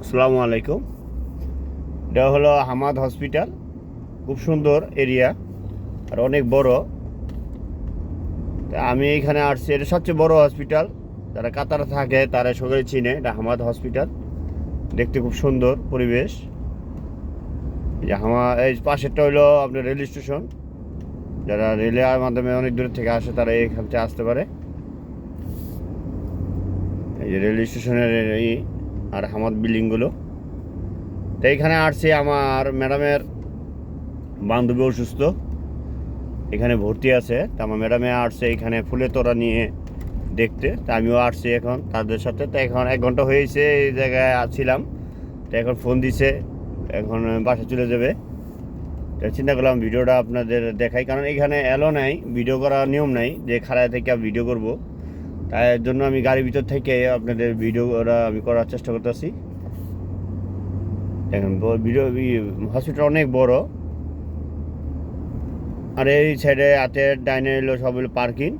আসসালামু আলাইকুম। এটা হলো হামাদ হসপিটাল। খুব সুন্দর এরিয়া আর অনেক বড়। তা আমি এখানে আসছি, এটা সবচেয়ে বড় হসপিটাল। যারা কাতারে থাকে তারা সবাই চিনে এটা হামাদ হসপিটাল। দেখতে খুব সুন্দর পরিবেশ। এই যে এই পাশেরটা হলো আপনার রেল স্টেশন। যারা রেলের মাধ্যমে অনেক দূর থেকে আসে তারা এখান থেকে আসতে পারে। এই যে রেল স্টেশনের আর হামাদ বিল্ডিংগুলো। তো এখানে আসছি, আমার ম্যাডামের বান্ধবী অসুস্থ, এখানে ভর্তি আছে। তা আমার ম্যাডামে আসছে এখানে ফুলের তোড়া নিয়ে দেখতে। তা আমিও আসছি এখন তাদের সাথে। তো এখন 1 ঘন্টা হয়েছে এই জায়গায় আছিলাম। তো এখন ফোন দিছে, এখন বাসা চলে যাবে। তো চিন্তা করলাম ভিডিওটা আপনাদের দেখাই, কারণ এখানে এলো নাই, ভিডিও করার নিয়ম নাই যে খাড়ায় থেকে ভিডিও করব। তাই জন্য আমি গাড়ির ভিতর থেকে আপনাদের ভিডিও আমি করার চেষ্টা করতেছি। এখন ভিডিও হসপিটাল অনেক বড়। আর এই সাইডে হাতের ডাইনে এলো সব হলো পার্কিং।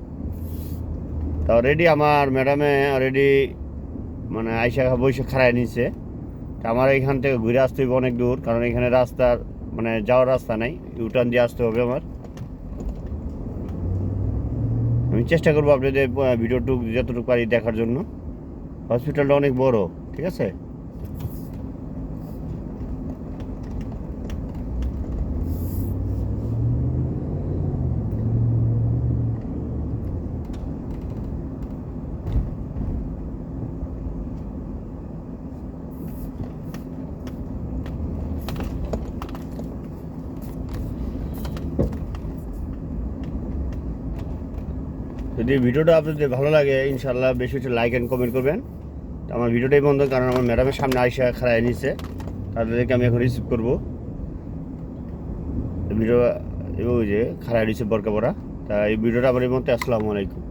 তো অলরেডি আমার ম্যাডামে অলরেডি মানে আইসা বসে খাড়ায় নিছে। তা আমার এখান থেকে ঘুরে আসতে হবে অনেক দূর, কারণ এখানে রাস্তার মানে যাওয়ার রাস্তা নাই, ইউটার্ন দিয়ে আসতে হবে আমার। আমি চেষ্টা করবো আপনাদের ভিডিওটুকু যতটুকু পারি দেখার জন্য। হসপিটালটা অনেক বড়, ঠিক আছে। যদি ভিডিওটা আপনাদের ভালো লাগে ইনশাল্লাহ বেশি বেশি লাইক অ্যান্ড কমেন্ট করবেন। তো আমার ভিডিওটাই বন্ধ, কারণ আমার ম্যাডামের সামনে আইসা খাড়ায় নিছে, তাদেরকে আমি এখন রিসিভ করবো। ভিডিও ওই যে খাড়ায় নিছে বরকা পরা। তা এই ভিডিওটা আমার এই মধ্যে। আসসালামু আলাইকুম।